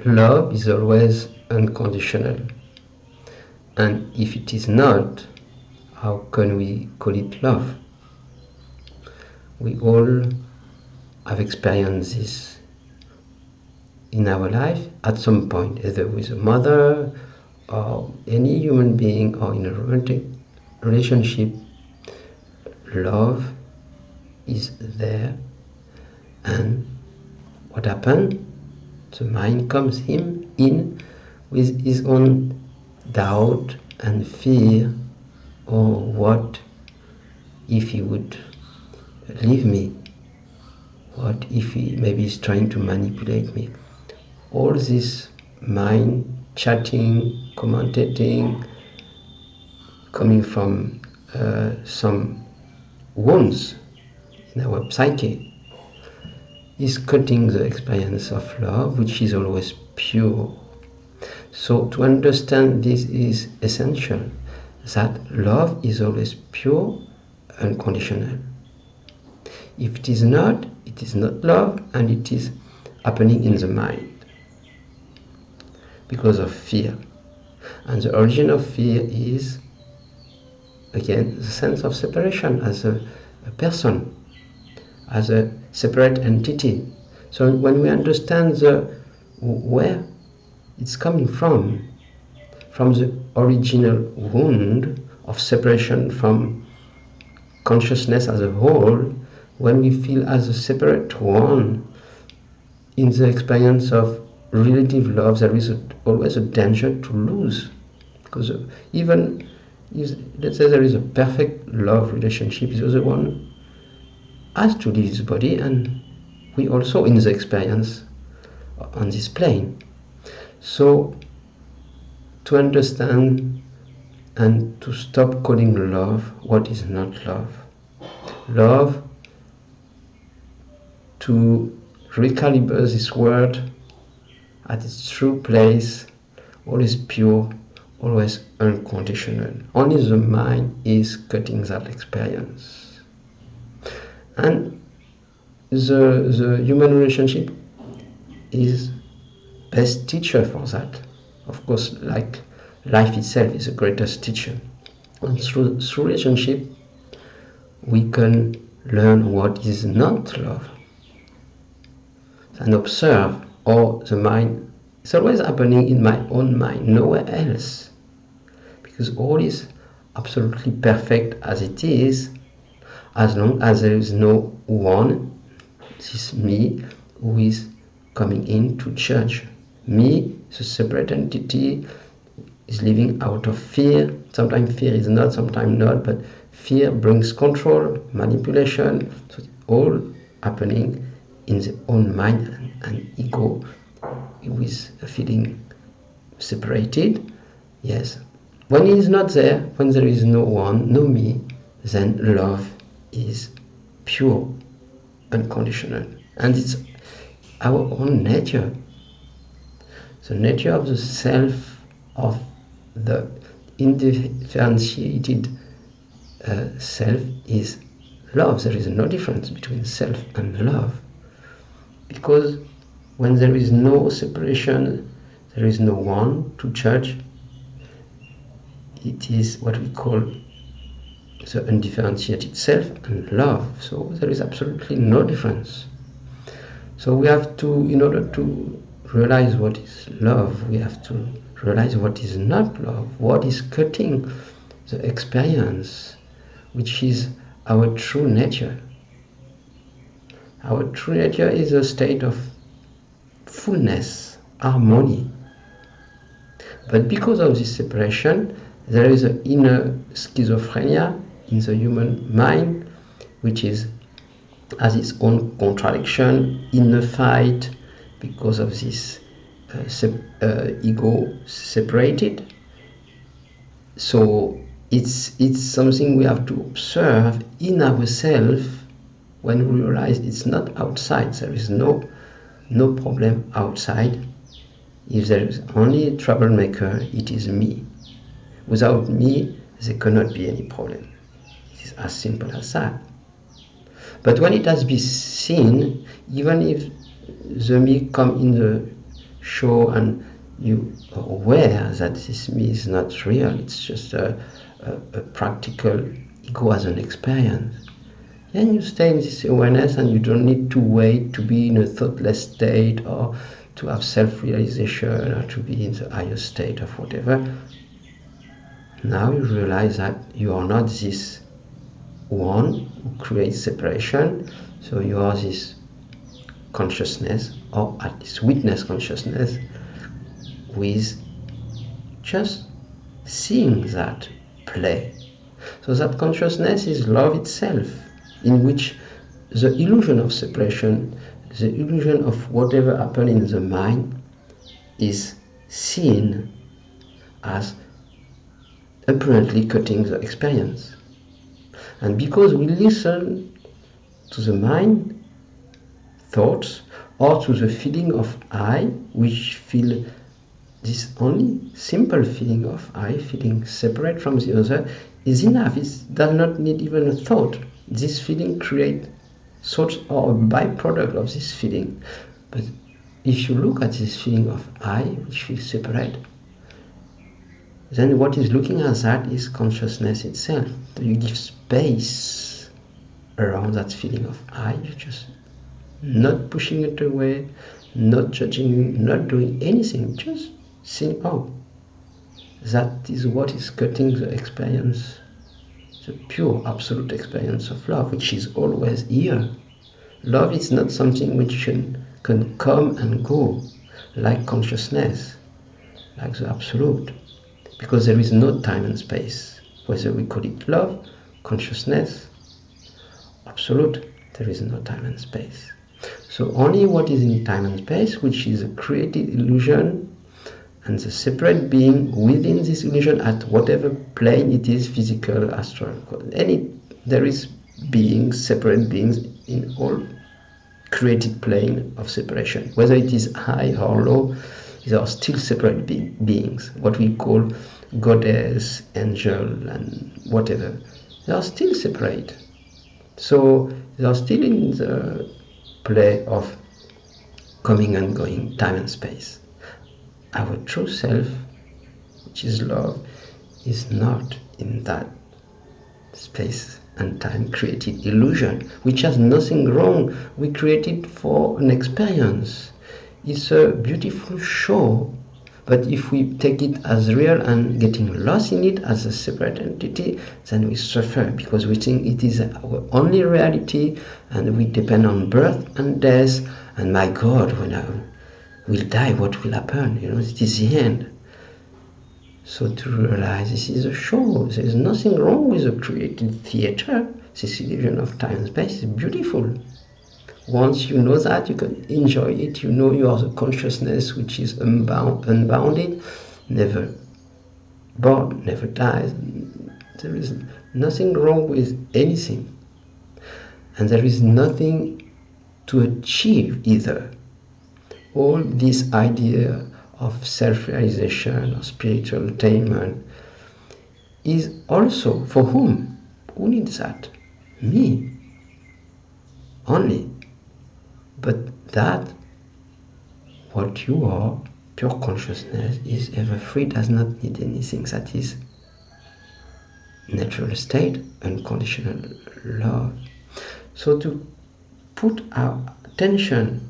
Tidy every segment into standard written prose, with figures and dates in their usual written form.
love is always unconditional. And if it is not, how can we call it love? We all have experienced this in our life at some point, either with a mother or any human being or in a romantic relationship. Love is there, and what happened? The mind comes in with his own doubt and fear. Oh, what if he would leave me? What if he maybe is trying to manipulate me? All this mind chatting, commentating, coming from some wounds in our psyche, is cutting the experience of love, which is always pure. So to understand this is essential, that love is always pure, unconditional. If it is not love, and it is happening in the mind because of fear. And the origin of fear is, again, the sense of separation as a person, as a separate entity. So when we understand where it's coming from the original wound of separation from consciousness as a whole, when we feel as a separate one in the experience of relative love, there is always a danger to lose. Because even if, let's say, there is a perfect love relationship, the other one has to leave his body, and we also in the experience on this plane. So to understand and to stop calling love what is not love. Love, to recalibrate this word at its true place, always pure, always unconditional. Only the mind is cutting that experience. And the human relationship is best teacher for that. Of course, like life itself is the greatest teacher. And through relationship, we can learn what is not love and observe how the mind is always happening in my own mind, nowhere else. Because all is absolutely perfect as it is, as long as there is no one, this me, who is coming in to judge. Me is a separate entity, is living out of fear. Sometimes fear is not, sometimes not, but fear brings control, manipulation. So it's all happening in the own mind, and ego with a feeling separated. Yes. When it is not there, when there is no one, no me, then love is pure, unconditional. And it's our own nature. The nature of the self, of the indifferentiated self, is love. There is no difference between self and love. Because when there is no separation, there is no one to judge. It is what we call the undifferentiated self and love. So there is absolutely no difference. So we have to, in order to realize what is love, we have to realize what is not love, what is cutting the experience, which is our true nature. Our true nature is a state of fullness, harmony. But because of this separation, there is an inner schizophrenia in the human mind, which has its own contradiction, inner fight, because of this ego separated. So it's something we have to observe in ourselves. When we realize it's not outside, there is no problem outside. If there is only a troublemaker, it is me. Without me, there cannot be any problem. It is as simple as that. But when it has been seen, even if the me come in the show and you are aware that this me is not real, it's just a practical ego as an experience, then you stay in this awareness and you don't need to wait to be in a thoughtless state or to have self-realization or to be in the higher state of whatever. Now you realize that you are not this one who creates separation, so you are this consciousness, or at least witness consciousness, with just seeing that play. So that consciousness is love itself, in which the illusion of separation, the illusion of whatever happened in the mind, is seen as apparently cutting the experience. And because we listen to the mind thoughts or to the feeling of I, which feel this only simple feeling of I, feeling separate from the other, is enough. It does not need even a thought. This feeling creates thoughts or a byproduct of this feeling. But if you look at this feeling of I, which feels separate, then what is looking at that is consciousness itself. So you give space around that feeling of I, you just not pushing it away, not judging, not doing anything, just seeing, oh, that is what is cutting the experience, the pure absolute experience of love, which is always here. Love is not something which can come and go like consciousness, like the absolute, because there is no time and space. Whether we call it love, consciousness, absolute, there is no time and space. So only what is in time and space, which is a created illusion, and the separate being within this illusion at whatever plane it is, physical, astral, there is beings, separate beings in all created plane of separation. Whether it is high or low, these are still separate beings, what we call goddess, angel, and whatever. They are still separate. So they are still in the play of coming and going, time and space. Our true self, which is love, is not in that space and time created illusion, which has nothing wrong. We created for an experience. It's a beautiful show, but if we take it as real and getting lost in it as a separate entity, then we suffer, because we think it is our only reality and we depend on birth and death, and my God, when I will die, what will happen? It is the end. So to realize this is a show, there is nothing wrong with a created theater. This illusion of time and space is beautiful. Once you know that, you can enjoy it. You know you are the consciousness which is unbounded, never born, never dies. There is nothing wrong with anything. And there is nothing to achieve either. All this idea of self-realization or spiritual attainment is also for whom? Who needs that? Me. Only. But that, what you are, pure consciousness, is ever free, does not need anything. That is natural state, unconditional love. So to put our attention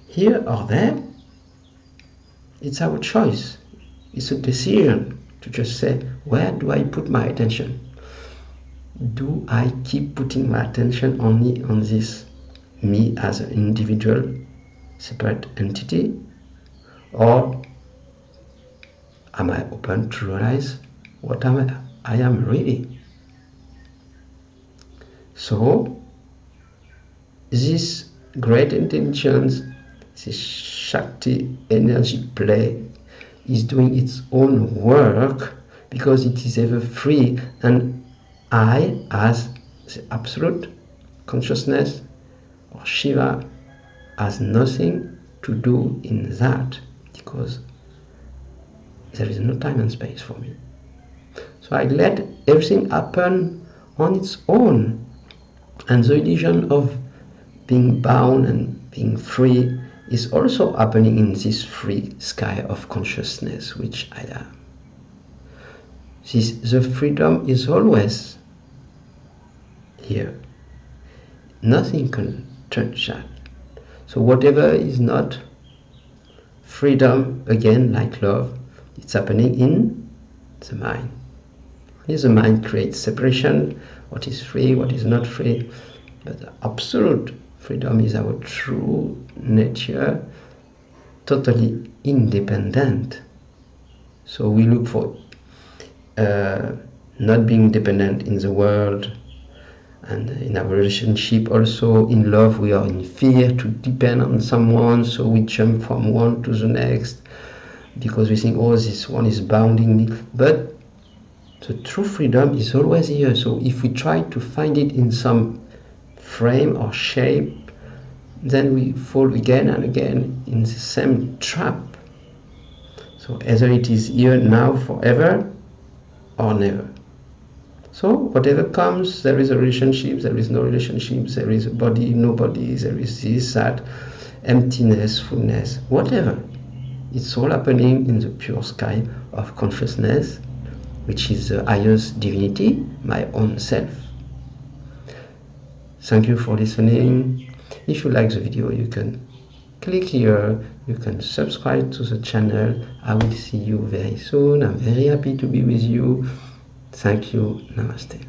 here or there, it's our choice. It's a decision to just say, where do I put my attention? Do I keep putting my attention only on this me as an individual, separate entity? Or am I open to realize what I am really? So, this great intelligence, this Shakti energy play, is doing its own work because it is ever free, and I, as the absolute consciousness, or Shiva, has nothing to do in that, because there is no time and space for me. So I let everything happen on its own, and the illusion of being bound and being free is also happening in this free sky of consciousness which I am. The freedom is always here. Nothing can touch that. So whatever is not freedom, again, like love, it's happening in the mind. The mind creates separation, what is free, what is not free, but the absolute freedom is our true nature, totally independent. So we look for not being dependent in the world, and in our relationship also. In love we are in fear to depend on someone, so we jump from one to the next because we think, oh, this one is bounding me. But the true freedom is always here. So if we try to find it in some frame or shape, then we fall again and again in the same trap. So either it is here now forever or never. So whatever comes, there is a relationship, there is no relationship, there is a body, no body, there is this, that, emptiness, fullness, whatever. It's all happening in the pure sky of consciousness, which is the highest divinity, my own self. Thank you for listening. If you like the video, you can click here, you can subscribe to the channel. I will see you very soon. I'm very happy to be with you. Thank you. Namaste.